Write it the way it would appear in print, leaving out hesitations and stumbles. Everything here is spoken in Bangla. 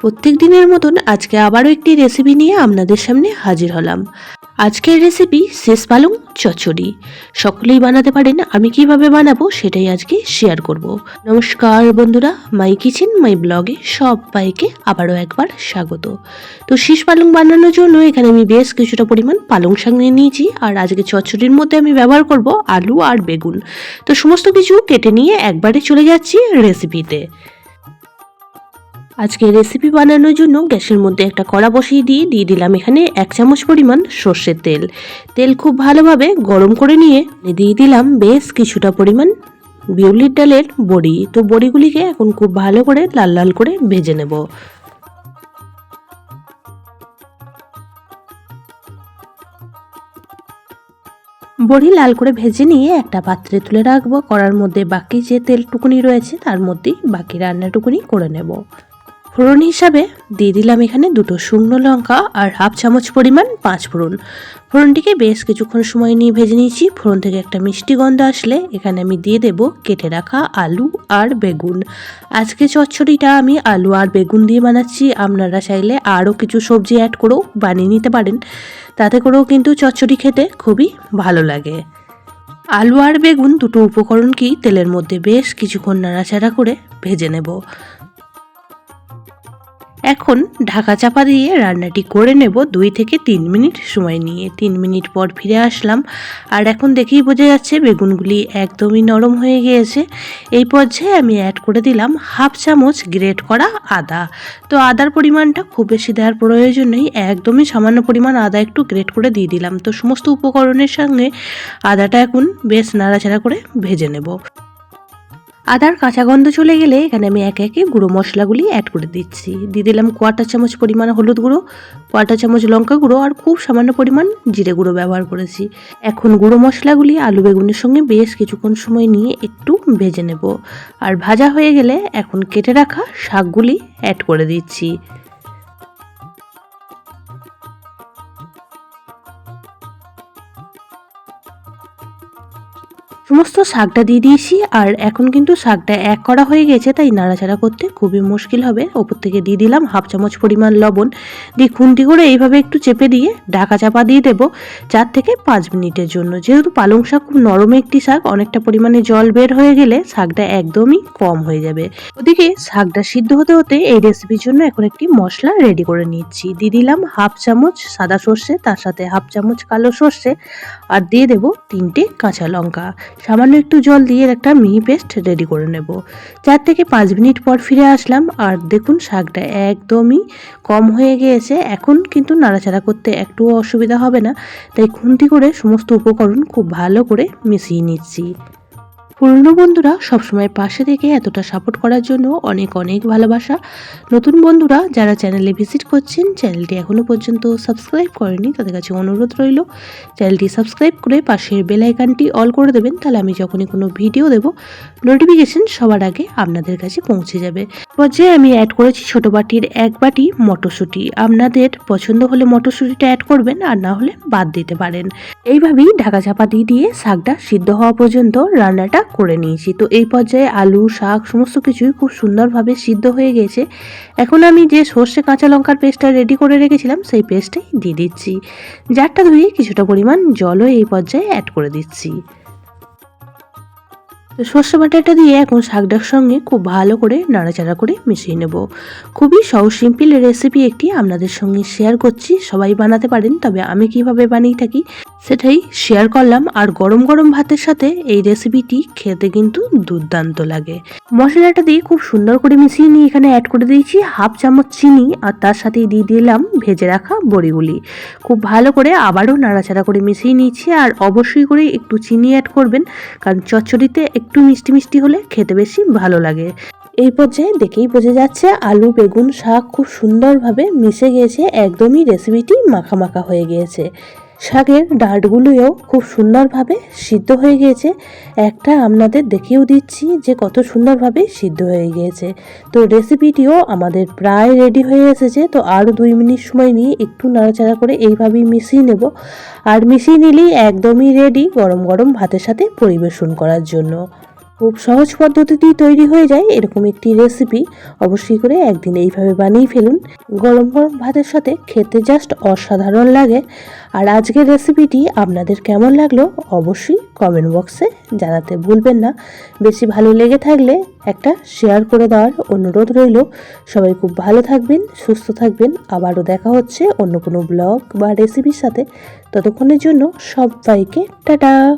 প্রত্যেক দিনের মতন আজকে আবারও একটি রেসিপি নিয়ে আপনাদের সামনে হাজির হলাম। আজকের রেসিপি শেষ পালং চচ্চড়ি। সকলেই বানাতে পারেন, আমি কিভাবে বানাবো সেটাই আজকে শেয়ার করব। নমস্কার বন্ধুরা, মাই কিচেন মাই ব্লগে সবাইকে আবারও একবার স্বাগত। তো শীষ পালং বানানোর জন্য এখানে আমি বেশ কিছুটা পরিমাণ পালং শাক নিয়ে নিয়েছি, আর আজকে চচ্চড়ির মধ্যে আমি ব্যবহার করব আলু আর বেগুন। তো সমস্ত কিছু কেটে নিয়ে একবারে চলে যাচ্ছি রেসিপিতে। আজকে রেসিপি বানানোর জন্য গ্যাসের মধ্যে একটা কড়া বসিয়ে দিয়ে দিলাম এখানে 1 চামচ পরিমাণ সর্ষের তেল। তেল খুব ভালোভাবে গরম করে নিয়ে দিয়ে দিলাম বেশ কিছুটা পরিমাণ বিউলির ডালের বড়ি। তো বড়িগুলিকে এখন খুব ভালো করে লাল লাল করে ভেজে নেব। বড়ি লাল করে ভেজে নিয়ে একটা পাত্রে তুলে রাখবো। কড়ার মধ্যে বাকি যে তেলটুকুনি রয়েছে তার মধ্যেই বাকি রান্নাটুকুনি করে নেব। ফোড়ন হিসাবে দিয়ে দিলাম এখানে 2টো শুকনো লঙ্কা আর 1/2 চামচ পরিমাণ 5 ফোড়ন। ফোড়নটিকে বেশ কিছুক্ষণ সময় নিয়ে ভেজে নিয়েছি। ফোড়ন থেকে একটা মিষ্টি গন্ধ আসলে এখানে আমি দিয়ে দেব কেটে রাখা আলু আর বেগুন। আজকে চচ্চড়িটা আমি আলু আর বেগুন দিয়ে বানাচ্ছি, আপনারা চাইলে আরও কিছু সবজি অ্যাড করেও বানিয়ে নিতে পারেন, তাতে করেও কিন্তু চচ্চড়ি খেতে খুবই ভালো লাগে। আলু আর বেগুন দুটো উপকরণকেই তেলের মধ্যে বেশ কিছুক্ষণ নাড়াচাড়া করে ভেজে নেব। এখন ঢাকা চাপা দিয়ে রান্নাটি করে নেব 2 থেকে 3 মিনিট সময় নিয়ে। 3 মিনিট পর ফিরে আসলাম, আর এখন দেখেই বোঝা যাচ্ছে বেগুনগুলি একদমই নরম হয়ে গিয়েছে। এই পর্যায়ে আমি অ্যাড করে দিলাম 1/2 চামচ গ্রেট করা আদা। তো আদার পরিমাণটা খুব বেশি দেওয়ার প্রয়োজন নেই, একদমই সামান্য পরিমাণ আদা একটু গ্রেট করে দিয়ে দিলাম। তো সমস্ত উপকরণের সঙ্গে আদাটা এখন বেশ নাড়াচাড়া করে ভেজে নেব। আদার কাঁচা গন্ধ চলে গেলে এখানে আমি একে একে গুঁড়ো মশলাগুলি অ্যাড করে দিচ্ছি। দিয়ে দিলাম 1/4 চামচ পরিমাণ হলুদ গুঁড়ো, 1/4 চামচ লঙ্কা গুঁড়ো আর খুব সামান্য পরিমাণ জিরে গুঁড়ো ব্যবহার করেছি। এখন গুঁড়ো মশলাগুলি আলু বেগুনের সঙ্গে বেশ কিছুক্ষণ সময় নিয়ে একটু ভেজে নেব। আর ভাজা হয়ে গেলে এখন কেটে রাখা শাকগুলি অ্যাড করে দিচ্ছি। সমস্ত শাকটা দিয়ে দিয়েছি, আর এখন কিন্তু শাকটা এক করা হয়ে গেছে, তাই নাড়াচাড়া করতে খুবই মুশকিল হবে। ওপর থেকে দিয়ে দিলাম 1/2 চামচ পরিমাণ লবণ, দিয়ে খুন্তি করে এইভাবে একটু চেপে দিয়ে ঢাকা চাপা দিয়ে দেবো 4 থেকে 5 মিনিটের জন্য। যেহেতু পালং শাক খুব নরম একটি শাক, অনেকটা পরিমাণে জল বের হয়ে গেলে শাকটা একদমই কম হয়ে যাবে। ওদিকে শাকটা সিদ্ধ হতে হতে এই রেসিপির জন্য এখন একটি মশলা রেডি করে নিচ্ছি। দিয়ে দিলাম 1/2 চামচ সাদা সর্ষে, তার সাথে 1/2 চামচ কালো সর্ষে, আর দিয়ে দেবো 3টে কাঁচা লঙ্কা। সামান্য একটু জল দিয়ে একটা মিহি পেস্ট রেডি করে নেব। 4 থেকে 5 মিনিট পর ফিরে আসলাম, আর দেখুন শাকটা একদমই কম হয়ে গিয়েছে। এখন কিন্তু নাড়াচাড়া করতে একটুও অসুবিধা হবে না, তাই খুন্তি করে সমস্ত উপকরণ খুব ভালো করে মিশিয়ে নিচ্ছি। পুরনো বন্ধুরা সবসময় পাশে থেকে এতটা সাপোর্ট করার জন্য অনেক অনেক ভালোবাসা। নতুন বন্ধুরা যারা চ্যানেলে ভিজিট করছেন, চ্যানেলটি এখনও পর্যন্ত সাবস্ক্রাইব করেনি, তাদের কাছে অনুরোধ রইল চ্যানেলটি সাবস্ক্রাইব করে পাশের বেল আইকনটি অল করে দেবেন। তাহলে আমি যখনই কোনো ভিডিও দেব নোটিফিকেশন সবার আগে আপনাদের কাছে পৌঁছে যাবে। পর্যায়ে আমি অ্যাড করেছি ছোটো বাটির 1 বাটি মটরশুঁটি। আপনাদের পছন্দ হলে মটরশুঁটিটা অ্যাড করবেন, আর না হলে বাদ দিতে পারেন। এইভাবেই ঢাকা চাপা দিয়ে শাকটা সিদ্ধ হওয়া পর্যন্ত রান্নাটা করে নিয়েছি। তো এই পর্যায়ে আলু শাক সমস্ত কিছুই খুব সুন্দরভাবে সিদ্ধ হয়ে গেছে। এখন আমি যে সর্ষে কাঁচা লঙ্কার পেস্টটা রেডি করে রেখেছিলাম সেই পেস্টটাই দিয়ে দিচ্ছি। জারটা ধুয়ে কিছুটা পরিমাণ জলও এই পর্যায়ে অ্যাড করে দিচ্ছি। তো সর্ষে বাটাটা দিয়ে এখন শাকটার সঙ্গে খুব ভালো করে নাড়াচাড়া করে মিশিয়ে নেব। খুবই সহজ সিম্পল রেসিপি একটি আপনাদের সঙ্গে শেয়ার করছি, সবাই বানাতে পারেন, তবে আমি কিভাবে বানিয়ে থাকি সেটাই শেয়ার করলাম। আর গরম গরম ভাতের সাথে এই রেসিপিটি খেতে কিন্তু দুর্দান্ত লাগে। মশলাটা দিয়ে খুব সুন্দর করে মিশিয়ে নিয়ে এখানে অ্যাড করে দিয়েছি 1/2 চামচ চিনি, আর তার সাথে দিয়ে দিলাম ভেজে রাখা বড়িগুলি। খুব ভালো করে আবারও নাড়াচাড়া করে মিশিয়ে নিয়েছি। আর অবশ্যই করে একটু চিনি অ্যাড করবেন, কারণ চচ্চড়িতে একটু মিষ্টি মিষ্টি হলে খেতে বেশি ভালো লাগে। এই পর্যায়ে দেখেই বোঝা যাচ্ছে আলু বেগুন শাক খুব সুন্দরভাবে মিশে গিয়েছে, একদমই রেসিপিটি মাখা মাখা হয়ে গিয়েছে। শাকের ডাঁটগুলিও খুব সুন্দরভাবে সিদ্ধ হয়ে গিয়েছে। একটা আপনাদের দেখিয়েও দিচ্ছি যে কত সুন্দরভাবে সিদ্ধ হয়ে গিয়েছে। তো রেসিপিটিও আমাদের প্রায় রেডি হয়ে এসেছে। তো আরও 2 মিনিট সময় নিয়ে একটু নাড়াচাড়া করে এইভাবেই মিশিয়ে নেব। আর মিশিয়ে নিলেই একদমই রেডি গরম গরম ভাতের সাথে পরিবেশন করার জন্য। খুব সহজ পদ্ধতিতেই তৈরি হয়ে যায় এরকম একটি রেসিপি। অবশ্যই করে একদিন এইভাবে বানিয়ে ফেলুন। গরম গরম ভাতের সাথে খেতে জাস্ট অসাধারণ লাগে। আর আজকের রেসিপিটি আপনাদের কেমন লাগলো অবশ্যই কমেন্ট বক্সে জানাতে ভুলবেন না। বেশি ভালো লেগে থাকলে একটা শেয়ার করে দেওয়ার অনুরোধ রইল। সবাই খুব ভালো থাকবেন, সুস্থ থাকবেন। আবারও দেখা হচ্ছে অন্য কোনো ব্লগ বা রেসিপির সাথে। ততক্ষণের জন্য সবাইকে টাটা।